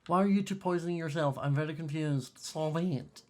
Why are you two poisoning yourself? I'm very confused. Solve it.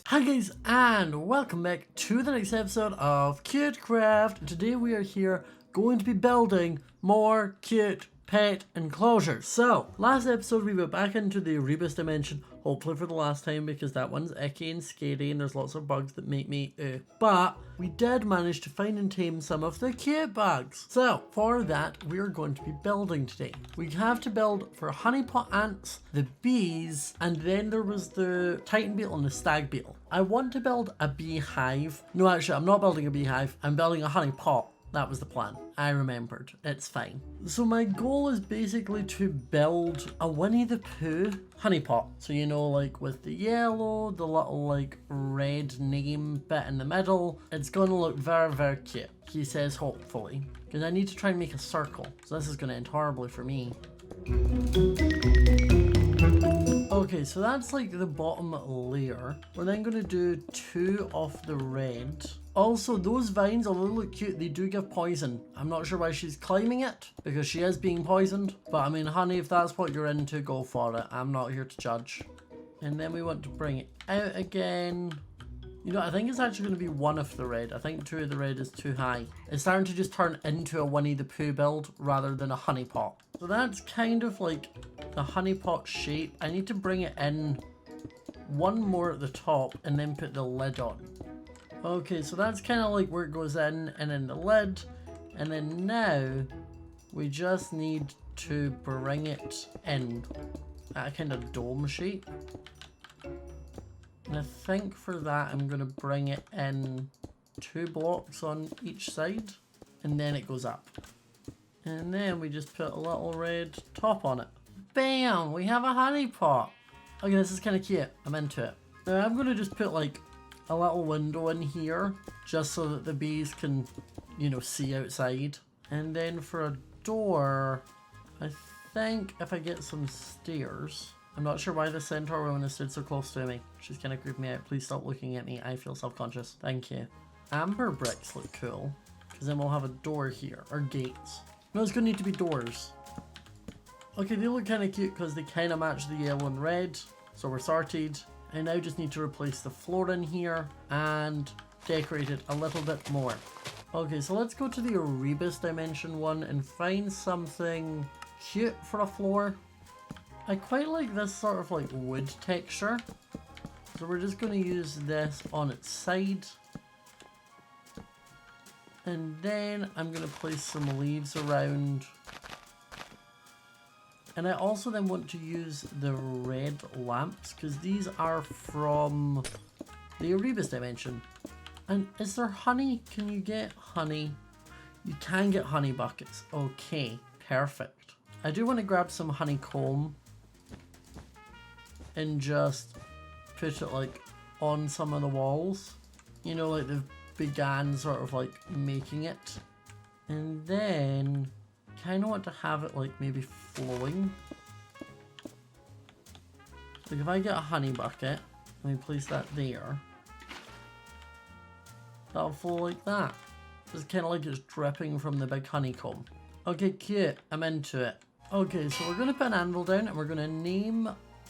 Hi guys, and welcome back to the next episode of Cutecraft. Today we are here going to be building more cute pet enclosures. So, last episode we went back into the Rebus dimension, hopefully for the last time because that one's icky and scary and there's lots of bugs that make me But we did manage to find and tame some of the cute bugs. So, for that we are going to be building today. We have to build for honeypot ants, the bees, and then there was the titan beetle and the stag beetle. I want to build a beehive. No, actually I'm not building a beehive, I'm building a honeypot. That was the plan. I remembered. It's fine. So my goal is basically to build a Winnie the Pooh honeypot. So you know, like with the yellow, the little like red name bit in the middle. It's gonna look very, very cute. He says hopefully. Because I need to try and make a circle. So this is gonna end horribly for me. Okay, so that's like the bottom layer. We're then going to do 2 of the red. Also, those vines, although they look cute, they do give poison. I'm not sure why she's climbing it, because she is being poisoned. But I mean, honey, if that's what you're into, go for it. I'm not here to judge. And then we want to bring it out again. You know, I think it's actually going to be 1 of the red. I think 2 of the red is too high. It's starting to just turn into a Winnie the Pooh build rather than a honeypot. So that's kind of like the honeypot shape. I need to bring it in 1 more at the top and then put the lid on. Okay, so that's kind of like where it goes in and then the lid. And then now we just need to bring it in at a kind of dome shape. And I think for that I'm going to bring it in 2 blocks on each side and then it goes up. And then we just put a little red top on it. Bam! We have a honeypot. Okay, this is kind of cute. I'm into it. Now I'm going to just put like a little window in here just so that the bees can, you know, see outside. And then for a door, I think if I get some stairs. I'm not sure why the centaur woman has stood so close to me. She's kind of creeping me out. Please stop looking at me. I feel self-conscious. Thank you. Amber bricks look cool. Because then we'll have a door here. Or gates. No, it's going to need to be doors. Okay, they look kind of cute because they kind of match the yellow and red. So we're sorted. I now just need to replace the floor in here. And decorate it a little bit more. Okay, so let's go to the Rebus dimension one. And find something cute for a floor. I quite like this sort of like wood texture. So we're just going to use this on its side. And then I'm going to place some leaves around. And I also then want to use the red lamps because these are from the Rebus dimension. And is there honey? Can you get honey? You can get honey buckets. Okay, perfect. I do want to grab some honeycomb and just put it like on some of the walls. You know, like they've began sort of like making it. And then kind of want to have it like maybe flowing. Like if I get a honey bucket, let me place that there. That'll flow like that. It's kind of like it's dripping from the big honeycomb. Okay, cute. I'm into it. Okay, so we're going to put an anvil down and we're going to name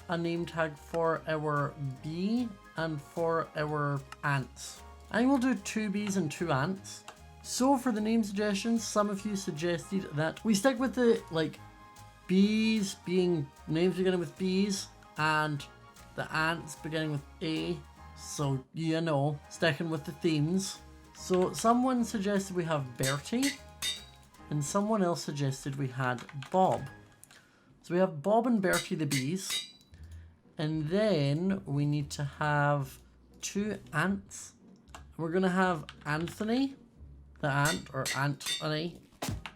a name tag for our bee and for our ants. I think we'll do 2 bees and 2 ants. So for the name suggestions, some of you suggested that we stick with the like bees being names beginning with B's and the ants beginning with A. So you know, sticking with the themes. So someone suggested we have Bertie and someone else suggested we had Bob. So we have Bob and Bertie the bees. And then we need to have 2 ants. We're going to have Anthony, the ant, or Anthony.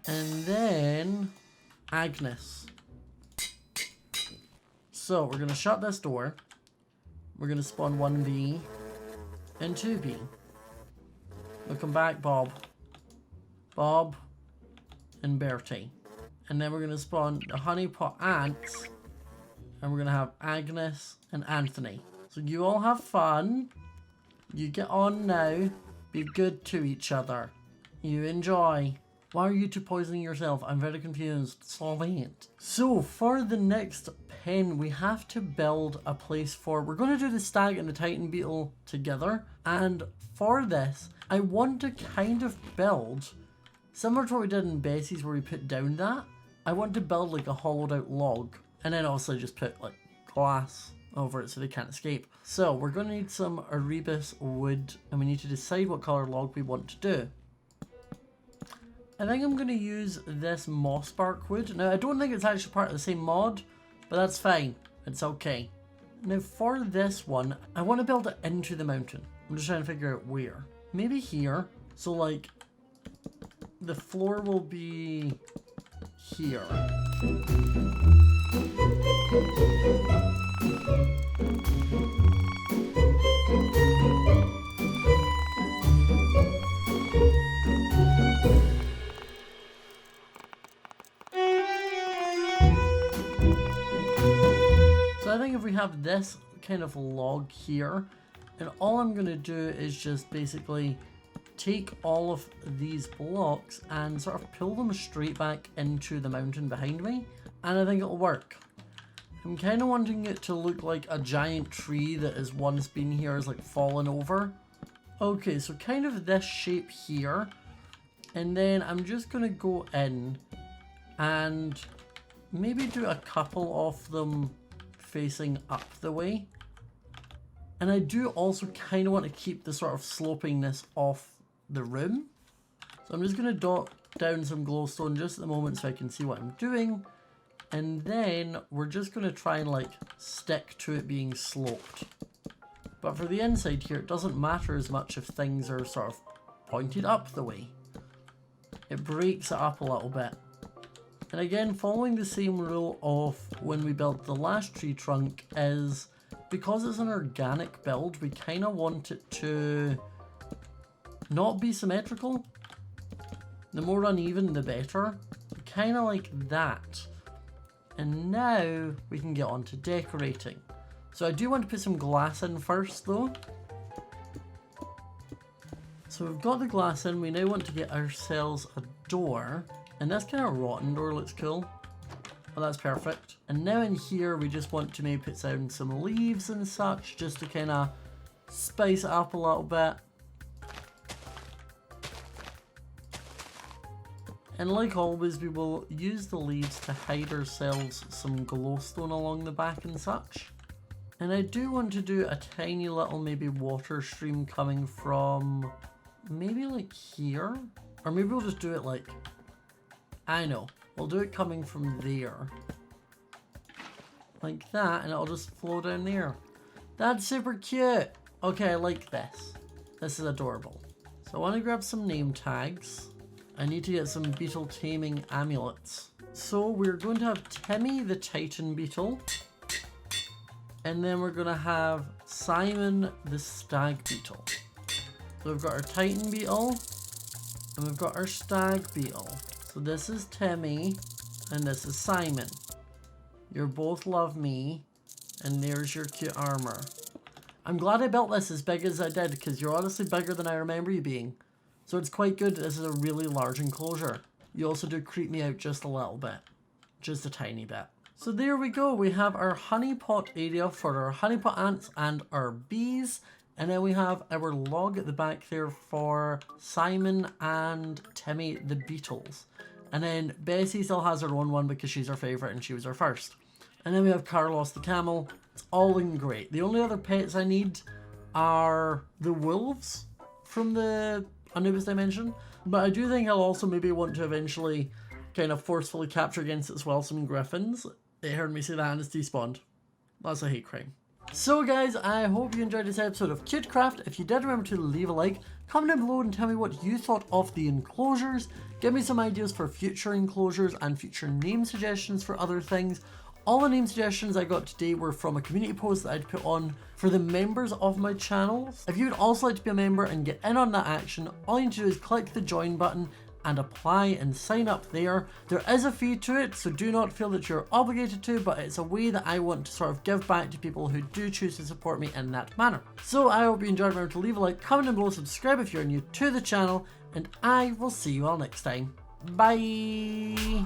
And then Agnes. So we're going to shut this door. We're going to spawn 1 bee and 2 bee. We'll come back, Bob. Bob and Bertie. And then we're going to spawn the honeypot ants. And we're going to have Agnes and Anthony. So you all have fun. You get on now. Be good to each other. You enjoy. Why are you two poisoning yourself? I'm very confused. Solve it. So for the next pen, we have to build a place for... We're going to do the stag and the titan beetle together. And for this, I want to kind of build... Similar to what we did in Bessie's where we put down that. I want to build like a hollowed out log. And then also just put like glass over it so they can't escape. So we're going to need some Erebus wood. And we need to decide what color log we want to do. I think I'm going to use this moss bark wood. Now, I don't think it's actually part of the same mod, but that's fine. It's okay. Now, for this one, I want to build it into the mountain. I'm just trying to figure out where. Maybe here. So, like, the floor will be here. So I think if we have this kind of log here, and all I'm going to do is just basically take all of these blocks and sort of pull them straight back into the mountain behind me, and I think it'll work. I'm kind of wanting it to look like a giant tree that has once been here has like fallen over. Okay, so kind of this shape here, and then I'm just going to go in and maybe do a couple of them facing up the way. And I do also kind of want to keep the sort of slopingness off the room. So I'm just going to dot down some glowstone just at the moment so I can see what I'm doing. And then we're just going to try and like stick to it being sloped. But for the inside here, it doesn't matter as much if things are sort of pointed up the way. It breaks it up a little bit. And again, following the same rule of when we built the last tree trunk is, because it's an organic build, we kind of want it to not be symmetrical. The more uneven, the better. Kind of like that. And now we can get on to decorating. So I do want to put some glass in first though. So we've got the glass in, we now want to get ourselves a door. And this kind of rotten door looks cool. Well, that's perfect. And now in here, we just want to maybe put down some leaves and such, just to kind of spice it up a little bit. And like always, we will use the leaves to hide ourselves some glowstone along the back and such. And I do want to do a tiny little maybe water stream coming from maybe like here. Or maybe we'll just do it like... I know, we'll do it coming from there. Like that, and it'll just flow down there. That's super cute. Okay, I like this. This is adorable. So I want to grab some name tags. I need to get some beetle taming amulets. So we're going to have Timmy the Titan Beetle. And then we're going to have Simon the Stag Beetle. So we've got our Titan Beetle. And we've got our Stag Beetle. So this is Timmy, and this is Simon. You both love me, and there's your cute armor. I'm glad I built this as big as I did, because you're honestly bigger than I remember you being. So it's quite good. This is a really large enclosure. You also do creep me out just a little bit. Just a tiny bit. So there we go. We have our honeypot area for our honeypot ants and our bees. And then we have our log at the back there for Simon and Timmy the beetles. And then Bessie still has her own one because she's our favourite and she was our first. And then we have Carlos the camel. It's all looking great. The only other pets I need are the wolves from the Anubis dimension. But I do think I'll also maybe want to eventually kind of forcefully capture against it as well some griffins. They heard me say that and it's despawned. That's a hate crime. So guys, I hope you enjoyed this episode of Cutecraft. If you did, remember to leave a like, comment down below and tell me what you thought of the enclosures. Give me some ideas for future enclosures and future name suggestions for other things. All the name suggestions I got today were from a community post that I'd put on for the members of my channels. If you would also like to be a member and get in on that action, all you need to do is click the join button and apply and sign up there. There is a fee to it, so do not feel that you're obligated to, but it's a way that I want to sort of give back to people who do choose to support me in that manner. So I hope you enjoyed. Remember to leave a like, comment down below, subscribe if you're new to the channel, and I will see you all next time. Bye.